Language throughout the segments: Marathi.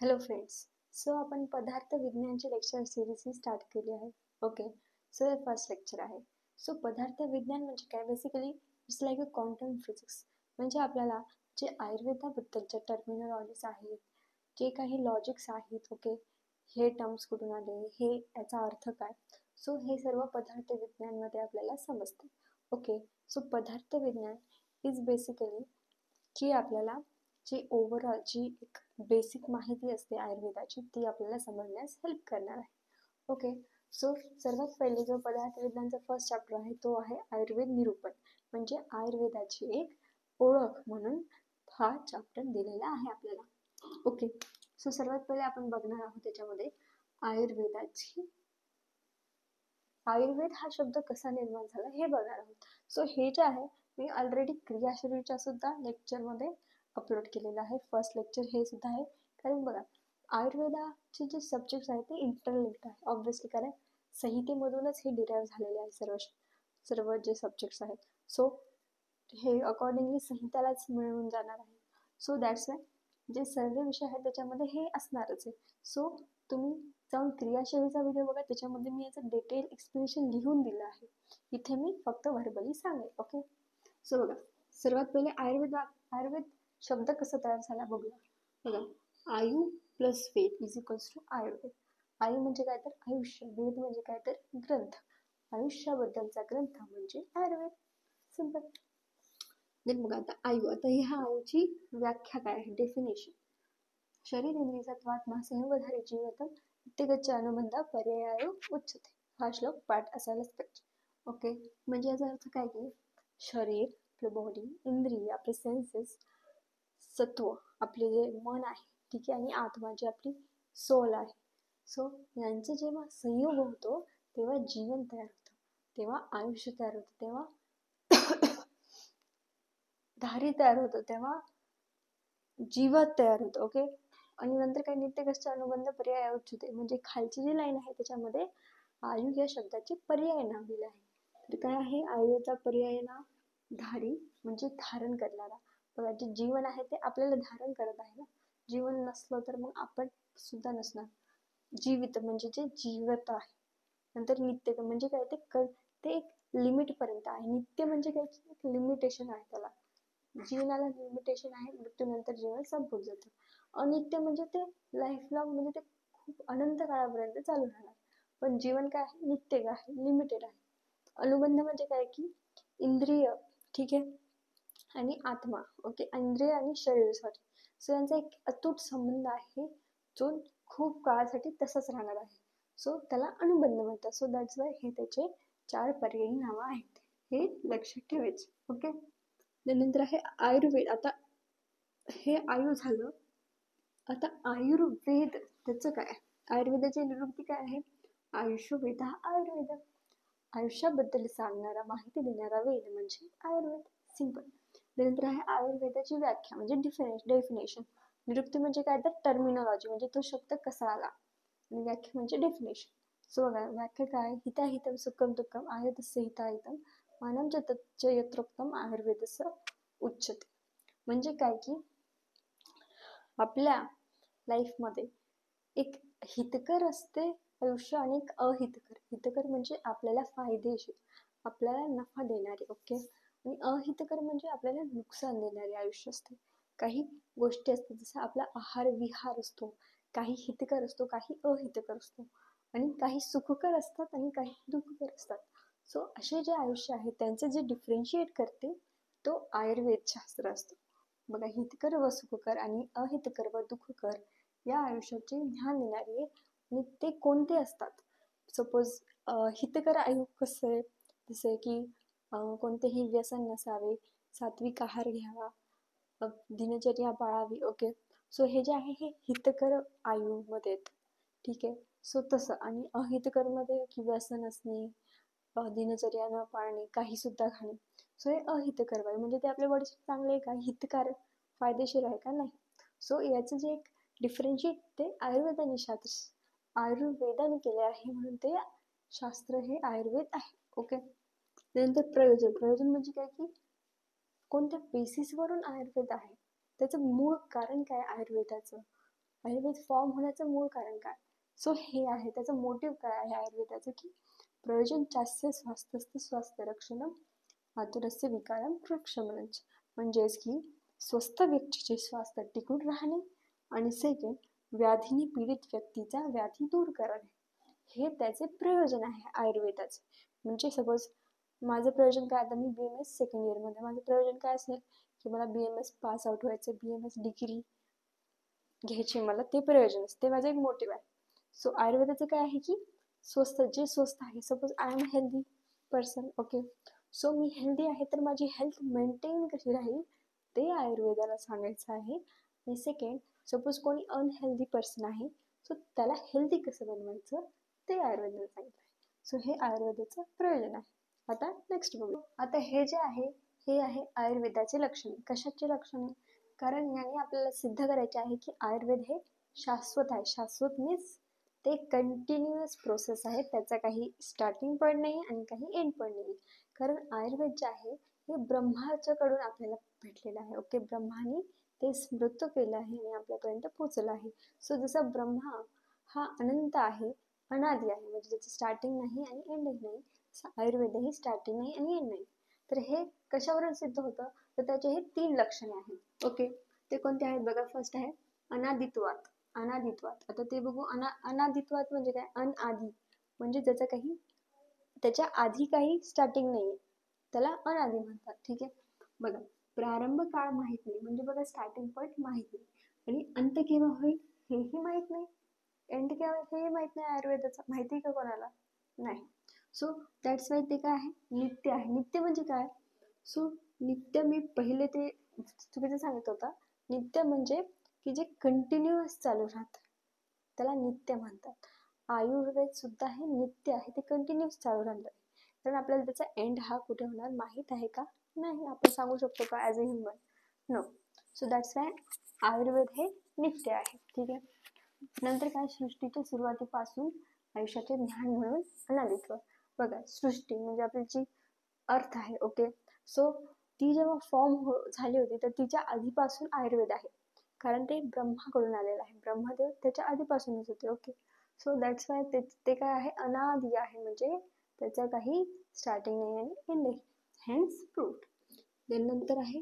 Hello friends. सो आपण पदार्थ विज्ञानची लेक्चर सिरीज ही स्टार्ट केली आहे. ओके. सो हे फर्स्ट लेक्चर आहे. सो पदार्थ विज्ञान म्हणजे काय? Basically it's like a quantum physics. म्हणजे आपल्याला जे आयुर्वेदाबद्दलच्या टर्मिनॉलॉजीज आहेत, जे काही लॉजिक्स आहेत, ओके, हे टर्म्स कुठून आले, हे याचा अर्थ काय, सो हे सर्व पदार्थ विज्ञानमध्ये आपल्याला समजते. ओके. सो पदार्थ विज्ञान इज बेसिकली की आपल्याला जी ओव्हरऑल जी एक बेसिक माहिती असते आयुर्वेदाची ती आपल्याला समजण्यास हेल्प करणार आहे. ओके. सो सर्वात पहिले जो पदार्थ विज्ञानचा फर्स्ट चॅप्टर आहे तो आहे आयुर्वेद निरूपण, म्हणजे आयुर्वेदाची एक ओळख म्हणून हा चॅप्टर दिलेला आहे आपल्याला. ओके. सो सर्वात पहिले आपण बघणार आहोत त्याच्यामध्ये आयुर्वेद हा शब्द कसा निर्माण झाला हे बघणार आहोत. सो हे जे आहे मी ऑलरेडी क्रियाशरीरच्या सुद्धा लेक्चरमध्ये अपलोड केलेलं आहे. फर्स्ट लेक्चर हे सुद्धा आहे. कारण बघा, आयुर्वेदाचे जे सब्जेक्ट्स आहेत ते इंटरलिंक्ड आहे ऑब्व्हियसली, कारण संहितेमधूनच हे डिराईव्ह झालेले आहे सर्व जे सब्जेक्ट्स आहेत. सो हे अकॉर्डिंगली संहितालाच मिळून जाणार आहे. सो दॅट्स वाय जे सर्व विषय आहेत त्याच्यामध्ये हे असणारच आहे. सो तुम्ही जाऊन क्रियाशैलीचा व्हिडिओ बघा, त्याच्यामध्ये मी याचं डिटेल एक्सप्लेनेशन लिहून दिलं आहे. इथे मी फक्त व्हर्बली सांगेल. ओके. सो बघा, सर्वात पहिले आयुर्वेद शब्द कसा तयार झाला बघूया. बघा, आयु plus Veda is equals to Ayurveda. आयु म्हणजे काय तर आयुष्य, वेद म्हणजे काय तर ग्रंथ, आयुष्याबद्दलचा ग्रंथ म्हणजे आयुर्वेद. सिंपल. देन बघा आता ह्या आयुची व्याख्या काय आहे, डेफिनेशन. शरीर इंद्रियत्वात्मा संयोगधारे जीवतम प्रत्येकाच्या अनुबंध पर्याय उच्चते. हा श्लोक पाठ असायलाच पाहिजे. ओके. म्हणजे याचा अर्थ काय की शरीर, आपलं बॉडी, इंद्रिय, आपले सेन्सेस, सत्व, आपले जे मन आहे, ठीक आहे, आणि आत्मा जी आपली सोल आहे, सो यांचा जेव्हा संयोग होतो तेव्हा जीवन तयार होतं, तेव्हा आयुष्य तयार होतं, तेव्हा धारी तयार होतं, तेव्हा जीवात तयार होतं. ओके. आणि नंतर काही नित्य कष्ट अनुबंध पर्याय उच्चते, म्हणजे खालची जी लाईन आहे त्याच्यामध्ये आयु या शब्दाचे पर्याय नाव दिले आहे. तर काय आहे आयुचा पर्याय नाव? धारी, म्हणजे धारण करणारा. बघा, जे जीवन आहे ते आपल्याला धारण करत आहे ना. जीवन नसलं तर मग आपण सुद्धा नसणार. जीवित म्हणजे जे जीवत आहे. नंतर नित्य म्हणजे काय ते एक लिमिट पर्यंत आहे. नित्य म्हणजे काय, एक लिमिटेशन आहे त्याला. जीवनाला लिमिटेशन आहे, मृत्यूनंतर जीवन संपून जातं. अनित्य म्हणजे ते लाईफ लॉंग, म्हणजे ते खूप अनंत काळापर्यंत चालू राहणार. पण जीवन काय आहे, नित्य आहे, लिमिटेड आहे. अनुबंध म्हणजे काय की इंद्रिय, ठीक आहे, आणि आत्मा. ओके. इंद्रिय आणि शरीर, सॉरी. सो यांचा एक अतूट संबंध आहे जो खूप काळासाठी तसाच राहणार आहे. सो त्याला अनुबंध म्हणतात. सो दॅट्स वाय हे त्याचे 4 पर्यायी नावं आहेत, हे लक्षात ठेवायचे. ओके. त्यानंतर आहे आयुर्वेद. आता हे आयु झालं. आता आयुर्वेद त्याचं काय? आयुर्वेदाची निवृत्ती काय आहे? आयुष्यवेद हा आयुर्वेद. आयुष्याबद्दल सांगणारा, माहिती देणारा वेद म्हणजे आयुर्वेद. सिंपल. त्यानंतर आहे आयुर्वेदाची व्याख्या म्हणजे डेफिनेशन. निरुक्ती म्हणजे काय तर टर्मिनॉलॉजी, म्हणजे तो शब्द कसा आला, आणि व्याख्या म्हणजे डेफिनेशन. सो बघा, व्याख्या काय? हिताहितम सुखम दुःखम आयुर्वेदस्य हिताहितम मानम च यत्रोक्तम आयुर्वेदस्य उच्चते. म्हणजे काय की आपल्या लाईफमध्ये एक हितकर असते आयुष्य आणि एक अहितकर. हितकर म्हणजे आपल्याला फायदेशीर, आपल्याला नफा देणारे. ओके. आणि अहितकर म्हणजे आपल्याला नुकसान देणारे आयुष्य असते. काही गोष्टी असतात जसं आपला आहार विहार असतो, काही हितकर असतो, काही अहितकर असतो, आणि काही सुखकर असतात आणि काही दुःखकर असतात. सो असे जे आयुष्य आहे त्यांचे जे डिफरन्शिएट करते तो आयुर्वेद शास्त्र असतो. बघा, हितकर व सुखकर आणि अहितकर व दुःखकर या आयुष्याचे ज्ञान देणारे, आणि ते कोणते असतात. सपोज हितकर आयु कसं आहे, जसे की कोणतेही व्यसन नसावे, सात्विक आहार घ्यावा, दिनचर्या पाळावी. ओके. सो हे जे आहे हे हितकर आयुमध्ये येत, ठीक आहे. सो तसं. आणि अहितकर मध्ये की व्यसन असणे, दिनचर्या न पाळणे, काही सुद्धा खाणे, सो हे अहितकर वायू. म्हणजे ते आपल्या बॉडीसाठी चांगले आहे का, हितकारक, फायदेशीर आहे का, नाही. सो याचं जे एक डिफरन्शिएट ते आयुर्वेदाने केले आहे, म्हणून ते शास्त्र हे आयुर्वेद आहे. ओके. त्यानंतर प्रयोजन म्हणजे काय की कोणत्या बेसिसवरून आयुर्वेद आहे, त्याचं मूळ कारण काय आयुर्वेदाचं, आयुर्वेद फॉर्म होण्याचं मूळ कारण काय? सो हे आहे त्याचं मोटिव्ह काय आहे आयुर्वेदाचं, की प्रयोजन चास्य स्वास्थ्यस्य स्वास्थ्य रक्षणम आतुरस्य विकारम प्रशमनच, म्हणजेच की स्वस्थ व्यक्तीचे स्वास्थ्य टिकून राहणे आणि सेकंड व्याधीने पीडित व्यक्तीचा व्याधी दूर करणे, हे त्याचे प्रयोजन आहे आयुर्वेदाचे. म्हणजे सपोज माझं प्रयोजन काय, आता मी BMS सेकंड इयरमध्ये, माझं प्रयोजन काय असेल की मला BMS पास आउट व्हायचं, BMS डिग्री घ्यायची, मला ते प्रयोजन असते, ते माझं एक मोटिव्ह आहे. सो आयुर्वेदाचं काय आहे की जे स्वस्त आहे. Suppose I am healthy person, okay, so me healthy आहे तर माझी हेल्थ मेंटेन कशी राहील ते आयुर्वेदाला सांगायचं आहे. आणि सेकंड, सपोज कोणी अनहेल्दी पर्सन आहे, सो त्याला हेल्दी कसं बनवायचं ते आयुर्वेदाला सांगितलं आहे. सो हे आयुर्वेदाचं प्रयोजन आहे. आता नेक्स्ट बघू. आता हे जे आहे हे आहे आयुर्वेदाचे लक्षणे. कशाचे लक्षणे? कारण याने आपल्याला सिद्ध करायचे आहे की आयुर्वेद हे शाश्वत आहे. शाश्वत मीन्स ते कंटिन्युअस प्रोसेस आहे, त्याचा काही स्टार्टिंग पॉईंट नाही आणि काही एंड पॉईंट नाही. कारण आयुर्वेद जे आहे हे ब्रह्माच्याकडून आपल्याला भेटलेलं आहे. ओके, ब्रह्माने ते स्मृत केलं आहे आणि आपल्यापर्यंत पोचलं आहे. सो जसा ब्रह्मा हा अनंत आहे, अनादि आहे, म्हणजे त्याचं स्टार्टिंग नाही आणि एंडही नाही, आयुर्वेदही स्टार्टिंग नाही आणि एंड नाही. तर हे कशावरून सिद्ध होतं? तर त्याचे हे 3 लक्षणे आहेत. ओके, ते कोणते आहेत बघा. फर्स्ट आहे अनादित्वात. अनादित्वात, आता ते बघू. अनादित्वात म्हणजे काय? अनआदी म्हणजे त्याच्या आधी काही स्टार्टिंग नाहीये, त्याला अनादी म्हणतात. ठीक आहे, बघा. प्रारंभ काळ माहित नाही, म्हणजे बघा स्टार्टिंग पॉईंट माहित नाही आणि अंत केव्हा होईल हेही माहित नाही, एंड केव्हा हेही माहित नाही. आयुर्वेदाचं माहिती का कोणाला? नाही. सो दॅट्स वाय ते काय आहे? नित्य आहे. नित्य म्हणजे काय? सो नित्य, मी पहिले ते चुकीचं सांगत होता. नित्य म्हणजे की जे कंटिन्युअस चालू राहतं त्याला नित्य म्हणतात. आयुर्वेद सुद्धा हे नित्य आहे, ते कंटिन्युअस चालू राहणार आहे. कारण आपल्याला त्याचा एंड हा कुठे होणार माहीत आहे का? नाही. आपण सांगू शकतो का as a human? No. So that's why Ayurveda हे नित्य आहे. ठीक आहे. नंतर काय? सृष्टीच्या सुरुवातीपासून आयुष्याचे ज्ञान म्हणून अनादित्व. बघा, सृष्टी म्हणजे आपली जी अर्थ आहे, ओके, सो ती जेव्हा फॉर्म झाली होती तर तिच्या आधीपासून आयुर्वेद आहे, कारण ते ब्रह्माकडून आलेलं आहे. ब्रह्मदेव त्याच्या आधीपासूनच होते. ओके, सो दॅट्स वाय ते काय आहे? अनादि आहे, म्हणजे त्याचं काही स्टार्टिंग नाही आणि एंड नाही. Hence proved. नंतर आहे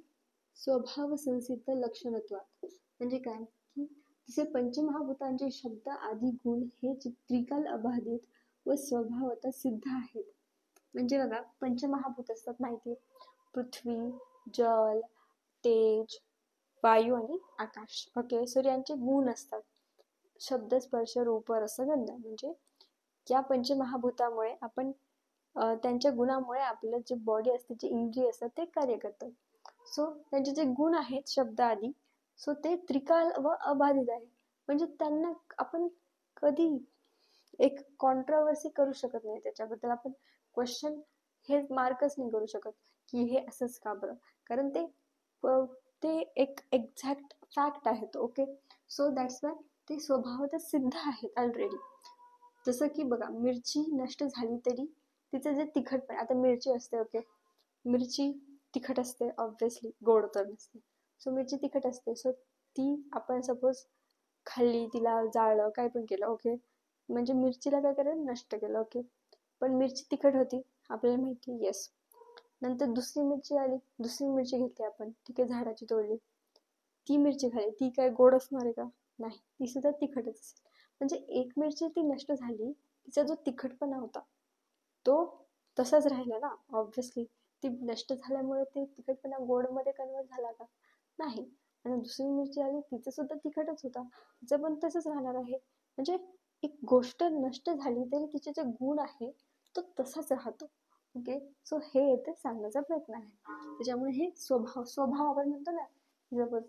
स्वभाव संसिद्ध लक्षणत्वात. म्हणजे काय? की जसे पंचमहाभूतांचे शब्द आदी गुण हे त्रिकाल अबाधित व स्वभावतः सिद्ध आहेत. म्हणजे बघा, पंचमहाभूत असतात माहिती, पृथ्वी, जल, तेज, वायू आणि आकाश. ओके, सूर्यांचे गुण असतात, शब्द, स्पर्श, रूप, रस, गंध. म्हणजे या पंचमहाभूतामुळे आपण त्यांच्या गुणामुळे आपलं जे बॉडी असते, जे इंद्रिय असतात ते कार्य करतात. सो त्यांचे जे गुण आहेत शब्द आदी, सो ते त्रिकाल व अबाधित आहे. म्हणजे त्यांना आपण कधी एक कॉन्ट्रोवर्सी करू शकत नाही, त्याच्याबद्दल आपण क्वेश्चन हे मार्कच नाही करू शकत की हे असंच का बरं, कारण ते एक एक्झॅक्ट फॅक्ट आहेत. ओके, सो दॅट्स वाय ते स्वभावतः सिद्ध आहेत ऑलरेडी. जसं की बघा, मिरची नष्ट झाली तरी तिचं जे तिखटपण, आता मिरची असते, ओके, मिरची तिखट असते ऑब्व्हियसली, गोड तर नसते. सो मिरची तिखट असते, सो ती आपण सपोज खाल्ली, तिला जाळलं, काय पण केलं, ओके, म्हणजे मिरचीला काय करायला नष्ट केलं. ओके, पण मिरची तिखट होती आपल्याला माहिती, येस. नंतर दुसरी मिरची आली, दुसरी मिरची घेतली आपण, ठीक आहे, झाडाची तोडली, ती मिरची खाल्ली, ती काय गोड असणार आहे का? नाही, ती सुद्धा तिखटच असेल. म्हणजे एक मिरची ती नष्ट झाली, तिचा जो तिखटपणा होता तो तसाच राहिला ना ऑब्व्हियसली. ती नष्ट झाल्यामुळे ते तिखटपणा गोडमध्ये कन्वर्ट झाला का? नाही. आणि दुसरी मिरची आली, तिचं सुद्धा तिखटच होता, तिचं पण तसंच राहणार आहे. म्हणजे एक गोष्ट नष्ट झाली तरी तिचे जे गुण आहे तो तसाच राहतो. ओके, सो हे इथे सांगण्याचा प्रयत्न आहे. त्याच्यामुळे हे स्वभाव आपण म्हणतो ना, जर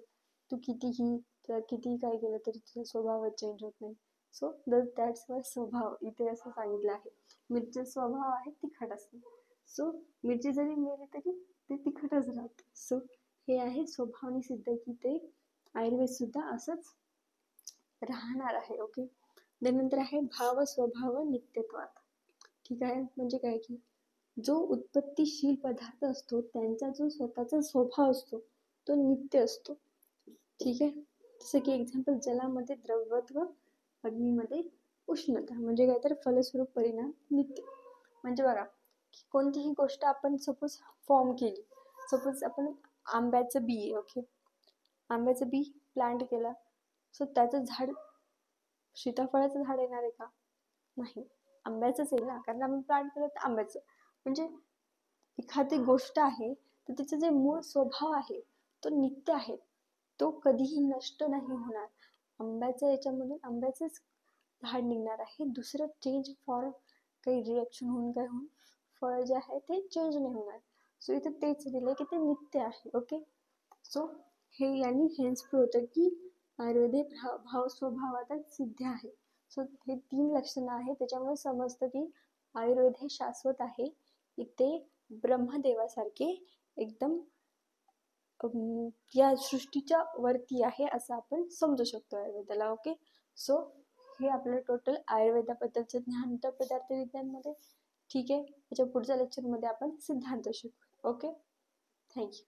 तू कितीही काय केलं तरी तुझा स्वभावच चेंज होत नाही. सो दॅट्स वाय स्वभाव इथे असं सांगितलं आहे. मिरची स्वभाव आहे तिखट असते, सो मिरची जरी मेली तरी ते तिखटच राहतं. सो हे आहे स्वभावाने सिद्ध की ते आयुर्वेद सुद्धा असंच राहणार आहे. ओके, त्यानंतर आहे भाव स्वभाव नित्यत्वात. ठीक आहे, म्हणजे काय की जो उत्पत्तीशील पदार्थ असतो त्यांचा जो स्वतःचा स्वभाव असतो तो नित्य असतो. ठीक आहे, जसं की एक्झाम्पल, जलामध्ये द्रवत्व, अग्नीमध्ये उष्णता, म्हणजे काय तर फलस्वरूप परिणाम नित्य. म्हणजे बघा, कोणतीही गोष्ट आपण सपोज फॉर्म केली, सपोज आपण आंब्याचं बी आहे, ओके, आंब्याचं बी प्लांट केला, सो त्याचं झाड, सीताफळाचं झाड येणार आहे का? नाही, आंब्याचंच येईल ना, कारण आपण प्लांट केलं तर आंब्याचं. म्हणजे एखादी गोष्ट आहे तर तिचं जे मूळ स्वभाव आहे तो नित्य आहे, तो कधीही नष्ट नाही होणार. आंब्याच्या याच्यामधून आंब्याचंच झाड निघणार आहे, दुसरं चेंज फॉर काही रिएक्शन होऊन काय होऊन फळ जे आहे ते चेंज नाही होणार. सो इथे तेच दिले की ते नित्य आहे. ओके, सो हे यांनी हेच प्रूव्ह होतं की आयुर्वेद हे भाव स्वभावातच सिद्ध आहे. सो हे 3 लक्षणं आहेत, त्याच्यामुळे समजतं की आयुर्वेद हे शाश्वत आहे. इथे ब्रह्मदेवासारखे एकदम या सृष्टीच्या वरती आहे असं आपण समजू शकतो आयुर्वेदाला. ओके, सो हे आपलं टोटल आयुर्वेदाबद्दलचं ज्ञान होतं पदार्थ विज्ञानमध्ये. ठीक आहे, त्याच्या पुढच्या लेक्चरमध्ये आपण सिद्धांत शिकू. Okay, thank you.